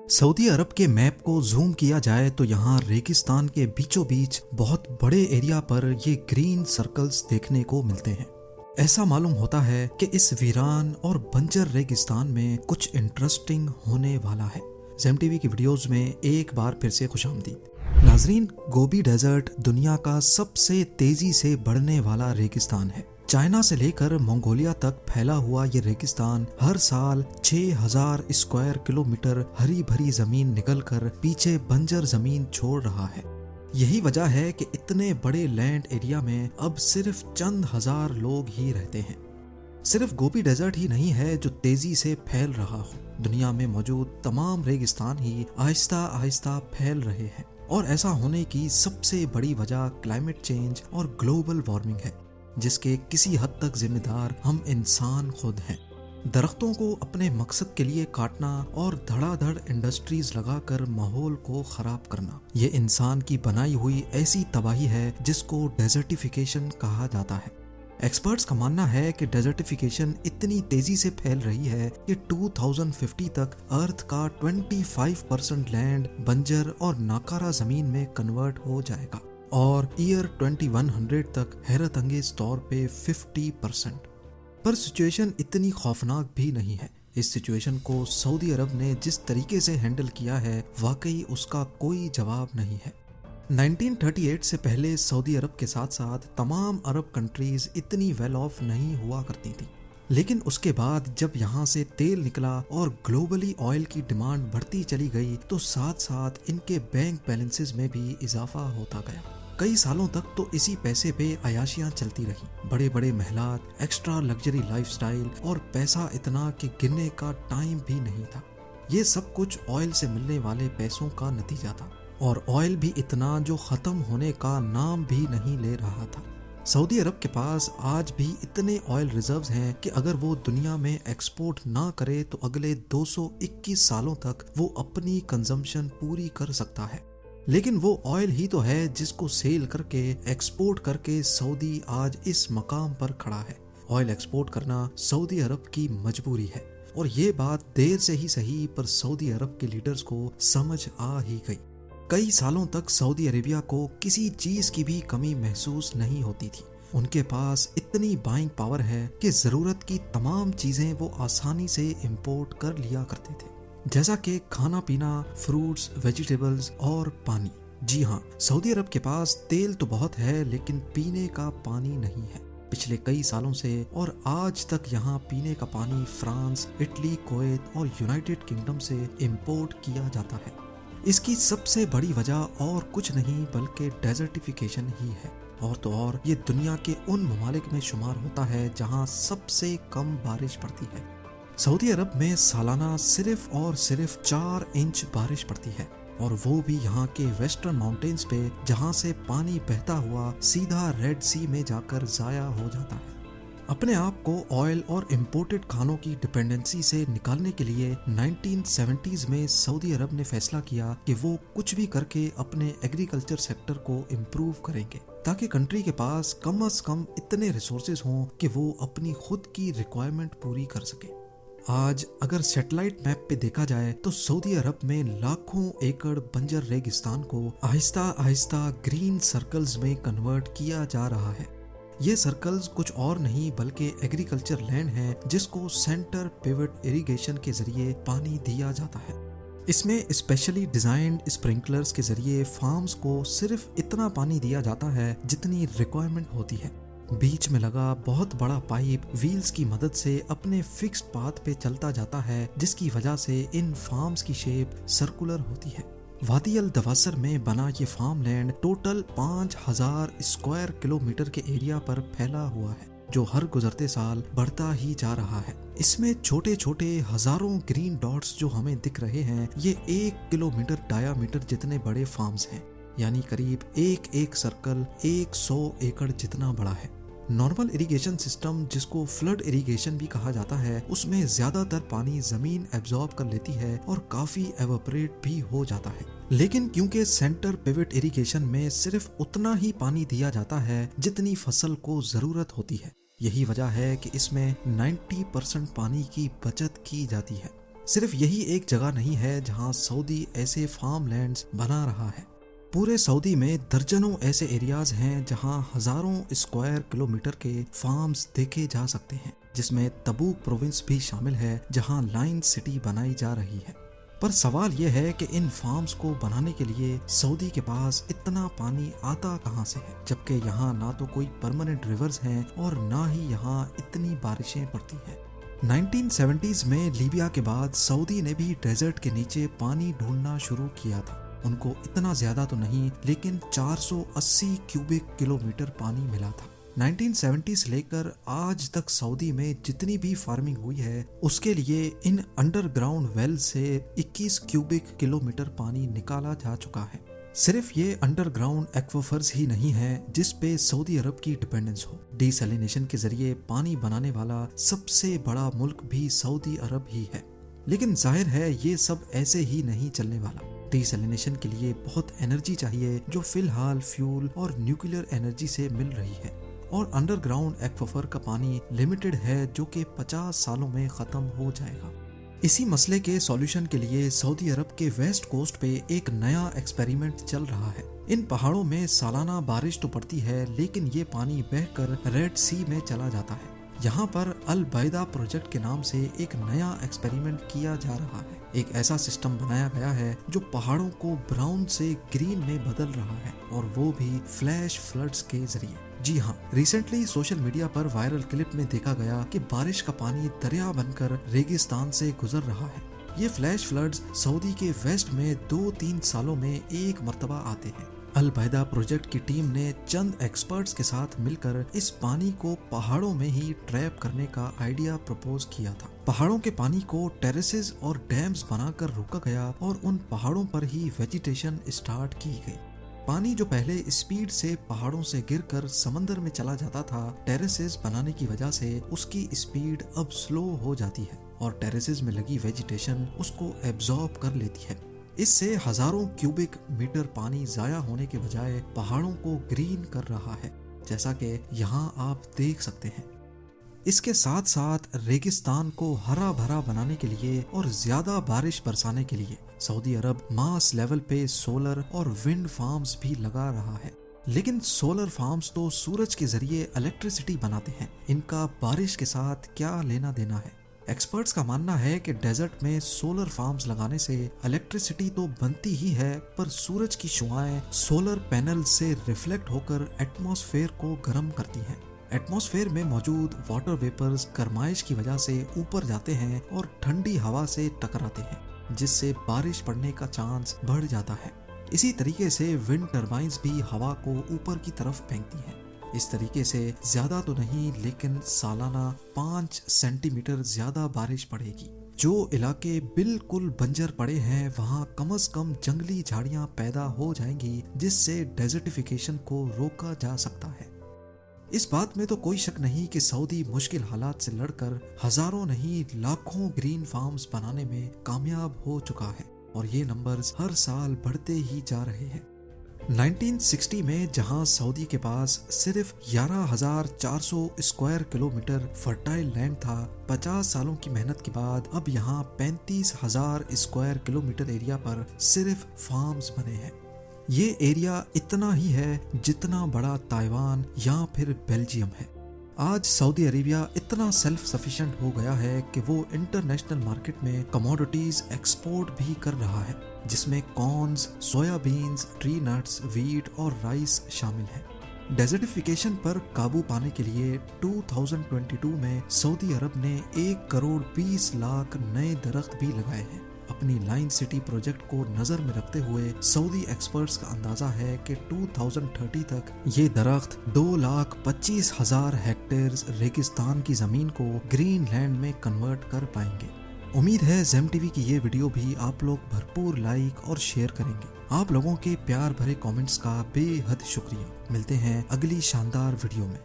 Saudi अरब के map को zoom किया जाए तो यहाँ रेगिस्तान के बीचों बीच बहुत बड़े एरिया पर ये ग्रीन सर्कल्स देखने को मिलते हैं। ऐसा मालूम होता है कि इस वीरान और बंजर रेगिस्तान में कुछ इंटरेस्टिंग होने वाला है। ज़ेम टीवी की वीडियोस में एक बार फिर से खुशामदीद। नाजरीन, गोबी डेजर्ट दुनिया का सबसे तेजी से बढ़ने वाला रेगिस्तान है। चाइना से लेकर मंगोलिया तक फैला हुआ ये रेगिस्तान हर साल 6000 स्क्वायर किलोमीटर हरी भरी जमीन निकलकर पीछे बंजर जमीन छोड़ रहा है। यही वजह है कि इतने बड़े लैंड एरिया में अब सिर्फ चंद हजार लोग ही रहते हैं। सिर्फ गोबी डेजर्ट ही नहीं है जो तेजी से फैल रहा हो, दुनिया में मौजूद तमाम रेगिस्तान ही आहिस्ता आहिस्ता फैल रहे हैं। और ऐसा होने की सबसे बड़ी वजह क्लाइमेट चेंज और ग्लोबल वार्मिंग है, जिसके किसी हद तक जिम्मेदार हम इंसान खुद हैं। दरख्तों को अपने मकसद के लिए काटना और धड़ाधड़ इंडस्ट्रीज लगाकर माहौल को खराब करना, ये इंसान की बनाई हुई ऐसी तबाही है जिसको डेजर्टिफिकेशन कहा जाता है। एक्सपर्ट्स का मानना है कि डेजर्टिफिकेशन इतनी तेजी से फैल रही है कि 2050 तक अर्थ का 25% लैंड बंजर और नाकारा जमीन में कन्वर्ट हो जाएगा और ईयर 2100 तक हैरत अंगेज तौर पे 50%। पर सिचुएशन इतनी खौफनाक भी नहीं है। इस सिचुएशन को सऊदी अरब ने जिस तरीके से हैंडल किया है, वाकई उसका कोई जवाब नहीं है। 1938 से पहले सऊदी अरब के साथ साथ तमाम अरब कंट्रीज इतनी वेल ऑफ नहीं हुआ करती थी, लेकिन उसके बाद जब यहाँ से तेल निकला और ग्लोबली ऑयल की डिमांड बढ़ती चली गई तो साथ साथ इनके बैंक बैलेंसेस में भी इजाफा होता गया। कई सालों तक तो इसी पैसे पे अयाशियां चलती रही। बड़े बड़े महलात, एक्स्ट्रा लग्जरी लाइफस्टाइल और पैसा इतना कि गिनने का टाइम भी नहीं था। ये सब कुछ ऑयल से मिलने वाले पैसों का नतीजा था, और ऑयल भी इतना जो खत्म होने का नाम भी नहीं ले रहा था। सऊदी अरब के पास आज भी इतने ऑयल रिजर्व्स हैं कि अगर वो दुनिया में एक्सपोर्ट ना करे तो अगले 221 सालों तक वो अपनी कंजम्पशन पूरी कर सकता है। लेकिन वो ऑयल ही तो है जिसको सेल करके, एक्सपोर्ट करके सऊदी आज इस मकाम पर खड़ा है। ऑयल एक्सपोर्ट करना सऊदी अरब की मजबूरी है, और ये बात देर से ही सही पर सऊदी अरब के लीडर्स को समझ आ ही गई। कई सालों तक सऊदी अरेबिया को किसी चीज की भी कमी महसूस नहीं होती थी। उनके पास इतनी बाइंग पावर है कि जरूरत की तमाम चीजें वो आसानी से इंपोर्ट कर लिया करते थे, जैसा कि खाना पीना, फ्रूट्स, वेजिटेबल्स और पानी। जी हाँ, सऊदी अरब के पास तेल तो बहुत है लेकिन पीने का पानी नहीं है। पिछले कई सालों से और आज तक यहाँ पीने का पानी फ्रांस, इटली, कुवैत और यूनाइटेड किंगडम से इंपोर्ट किया जाता है। इसकी सबसे बड़ी वजह और कुछ नहीं बल्कि डेजर्टिफिकेशन ही है। और तो और ये दुनिया के उन ममालिक में शुमार होता है जहाँ सबसे कम बारिश पड़ती है। सऊदी अरब में सालाना सिर्फ और सिर्फ 4 इंच बारिश पड़ती है, और वो भी यहाँ के वेस्टर्न माउंटेन्स पे, जहाँ से पानी बहता हुआ सीधा रेड सी में जाकर जाया हो जाता है। अपने आप को ऑयल और इम्पोर्टेड खानों की डिपेंडेंसी से निकालने के लिए 1970s में सऊदी अरब ने फैसला किया कि वो कुछ भी करके अपने एग्रीकल्चर सेक्टर को इम्प्रूव करेंगे, ताकि कंट्री के पास कम से कम इतने रिसोर्सेज हों कि वो अपनी खुद की रिक्वायरमेंट पूरी कर सके। आज अगर सैटेलाइट मैप पे देखा जाए तो सऊदी अरब में लाखों एकड़ बंजर रेगिस्तान को आहिस्ता आहिस्ता ग्रीन सर्कल्स में कन्वर्ट किया जा रहा है। ये सर्कल्स कुछ और नहीं बल्कि एग्रीकल्चर लैंड है जिसको सेंटर पिवट इरिगेशन के जरिए पानी दिया जाता है। इसमें स्पेशली डिजाइन्ड स्प्रिंकलर्स के जरिए फार्म्स को सिर्फ इतना पानी दिया जाता है जितनी रिक्वायरमेंट होती है। बीच में लगा बहुत बड़ा पाइप व्हील्स की मदद से अपने फिक्स्ड पाथ पे चलता जाता है, जिसकी वजह से इन फार्म्स की शेप सर्कुलर होती है। वादी अल दवासर में बना ये farm land total 5000 square kilometre के एरिया पर फैला हुआ है, जो हर गुजरते साल बढ़ता ही जा रहा है। इसमें छोटे छोटे हजारों ग्रीन डॉट्स जो हमें दिख रहे हैं, ये 1 किलोमीटर डायामीटर जितने बड़े फार्म्स हैं, यानी करीब एक सर्कल 100 एकड़ जितना बड़ा है। नॉर्मल इरिगेशन सिस्टम, जिसको फ्लड इरिगेशन भी कहा जाता है, उसमें ज्यादातर पानी जमीन एब्जॉर्ब कर लेती है और काफी एवापोरेट भी हो जाता है। लेकिन क्योंकि सेंटर पिवट इरिगेशन में सिर्फ उतना ही पानी दिया जाता है जितनी फसल को जरूरत होती है, यही वजह है कि इसमें 90% पानी की बचत की जाती है। صرف یہی ایک جگہ نہیں ہے جہاں سعودی ایسے فارم لینڈز بنا رہا ہے، پورے سعودی میں درجنوں ایسے ایریاز ہیں جہاں ہزاروں اسکوائر کلومیٹر کے فارمز دیکھے جا سکتے ہیں، جس میں تبوک پروونس بھی شامل ہے جہاں لائن سٹی بنائی جا رہی ہے۔ پر سوال یہ ہے کہ ان فارمز کو بنانے کے لیے سعودی کے پاس اتنا پانی آتا کہاں سے ہے، جبکہ یہاں نہ تو کوئی پرماننٹ ریورز ہیں اور نہ ہی یہاں اتنی بارشیں پڑتی ہیں۔ 1970s میں لیبیا کے بعد سعودی نے بھی ڈیزرٹ کے نیچے پانی ڈھونڈنا شروع کیا تھا۔ ان کو اتنا زیادہ تو نہیں، لیکن 480 کیوبک کلومیٹر پانی ملا تھا۔ 1970 سے لے کر آج تک سعودی میں جتنی بھی فارمنگ ہوئی ہے اس کے لیے ان انڈر گراؤنڈ ویل سے 21 کیوبک کلومیٹر پانی نکالا جا چکا ہے۔ صرف یہ انڈر گراؤنڈ ایکویفرز ہی نہیں ہیں جس پہ سعودی عرب کی ڈیپینڈنس ہو، ڈی سیلینیشن کے ذریعے پانی بنانے والا سب سے بڑا ملک بھی سعودی عرب ہی ہے۔ لیکن ظاہر ہے یہ سب ایسے ہی نہیں چلنے والا۔ ڈی سیلینیشن کے لیے بہت انرجی چاہیے جو فی الحال فیول اور نیوکلیئر انرجی سے مل رہی ہے، اور انڈر گراؤنڈ ایکویفر کا پانی لمیٹڈ ہے جو کہ 50 سالوں میں ختم ہو جائے گا۔ اسی مسئلے کے سولوشن کے لیے سعودی عرب کے ویسٹ کوسٹ پہ ایک نیا ایکسپیریمنٹ چل رہا ہے۔ ان پہاڑوں میں سالانہ بارش تو پڑتی ہے لیکن یہ پانی بہہ کر ریڈ سی میں چلا جاتا ہے۔ یہاں پر البیدہ پروجیکٹ کے نام سے ایک نیا ایکسپیریمنٹ کیا جا رہا ہے۔ ایک ایسا سسٹم بنایا گیا ہے جو پہاڑوں کو براؤن سے گرین میں بدل رہا ہے، اور وہ بھی فلیش فلڈز کے ذریعے۔ جی ہاں، ریسنٹلی سوشل میڈیا پر وائرل کلپ میں دیکھا گیا کہ بارش کا پانی دریا بن کر ریگستان سے گزر رہا ہے۔ یہ فلیش فلڈز سعودی کے ویسٹ میں 2-3 سالوں میں ایک مرتبہ آتے ہیں۔ البیدہ پروجیکٹ کی ٹیم نے چند ایکسپرٹس کے ساتھ مل کر اس پانی کو پہاڑوں میں ہی ٹریپ کرنے کا آئیڈیا پروپوز کیا تھا۔ پہاڑوں کے پانی کو ٹیریسز اور ڈیمز بنا کر روکا گیا اور ان پہاڑوں پر ہی ویجیٹیشن اسٹارٹ کی گئی۔ پانی جو پہلے اسپیڈ سے پہاڑوں سے گر کر سمندر میں چلا جاتا تھا، ٹیریسز بنانے کی وجہ سے اس کی اسپیڈ اب سلو ہو جاتی ہے اور ٹیریسز میں لگی ویجیٹیشن اس کو ایبزارب کر لیتی ہے۔ اس سے ہزاروں کیوبک میٹر پانی ضائع ہونے کے بجائے پہاڑوں کو گرین کر رہا ہے، جیسا کہ یہاں آپ دیکھ سکتے ہیں۔ اس کے ساتھ ساتھ ریگستان کو ہرا بھرا بنانے کے لیے اور زیادہ بارش برسانے کے لیے سعودی عرب ماس لیول پہ سولر اور ونڈ فارمز بھی لگا رہا ہے۔ لیکن سولر فارمز تو سورج کے ذریعے الیکٹریسٹی بناتے ہیں، ان کا بارش کے ساتھ کیا لینا دینا ہے؟ ایکسپرٹس کا ماننا ہے کہ ڈیزرٹ میں سولر فارمز لگانے سے الیکٹریسٹی تو بنتی ہی ہے، پر سورج کی شعاعیں سولر پینل سے ریفلیکٹ ہو کر ایٹماسفیئر کو گرم کرتی ہیں۔ ایٹماسفیئر میں موجود واٹر ویپرز گرمائش کی وجہ سے اوپر جاتے ہیں اور ٹھنڈی ہوا سے ٹکراتے ہیں، جس سے بارش پڑنے کا چانس بڑھ جاتا ہے۔ اسی طریقے سے ونڈ ٹربائنز بھی ہوا کو اوپر کی طرف پھینکتی ہیں۔ اس طریقے سے زیادہ تو نہیں لیکن سالانہ 5 سینٹی میٹر زیادہ بارش پڑے گی۔ جو علاقے بالکل بنجر پڑے ہیں وہاں کم از کم جنگلی جھاڑیاں پیدا ہو جائیں گی، جس سے ڈیزرٹیفیکیشن کو روکا جا سکتا ہے۔ اس بات میں تو کوئی شک نہیں کہ سعودی مشکل حالات سے لڑ کر ہزاروں نہیں لاکھوں گرین فارمز بنانے میں کامیاب ہو چکا ہے، اور یہ نمبرز ہر سال بڑھتے ہی جا رہے ہیں۔ 1960 میں جہاں سعودی کے پاس صرف 11,400 اسکوائر کلومیٹر فرٹائل لینڈ تھا، 50 سالوں کی محنت کے بعد اب یہاں 35,000 اسکوائر کلومیٹر ایریا پر صرف فارمز بنے ہیں۔ یہ ایریا اتنا ہی ہے جتنا بڑا تائیوان یا پھر بیلجیم ہے۔ آج سعودی عربیہ اتنا سیلف سفیشینٹ ہو گیا ہے کہ وہ انٹرنیشنل مارکیٹ میں کموڈیٹیز ایکسپورٹ بھی کر رہا ہے، جس میں کارنز، سویا بینز، ٹری نٹس، ویٹ اور رائس شامل ہیں۔ ڈیزرٹیفیکیشن پر قابو پانے کے لیے 2022 میں سعودی عرب نے 1,20,00,000 نئے درخت بھی لگائے ہیں۔ اپنی لائن سٹی پروجیکٹ کو نظر میں رکھتے ہوئے سعودی ایکسپرٹس کا اندازہ ہے کہ 2030 تک یہ درخت 2,25,000 ہیکٹیئرز ریگستان کی زمین کو گرین لینڈ میں کنورٹ کر پائیں گے۔ امید ہے زیم ٹی وی کی یہ ویڈیو بھی آپ لوگ بھرپور لائک اور شیئر کریں گے۔ آپ لوگوں کے پیار بھرے کامنٹس کا بے حد شکریہ۔ ملتے ہیں اگلی شاندار ویڈیو میں۔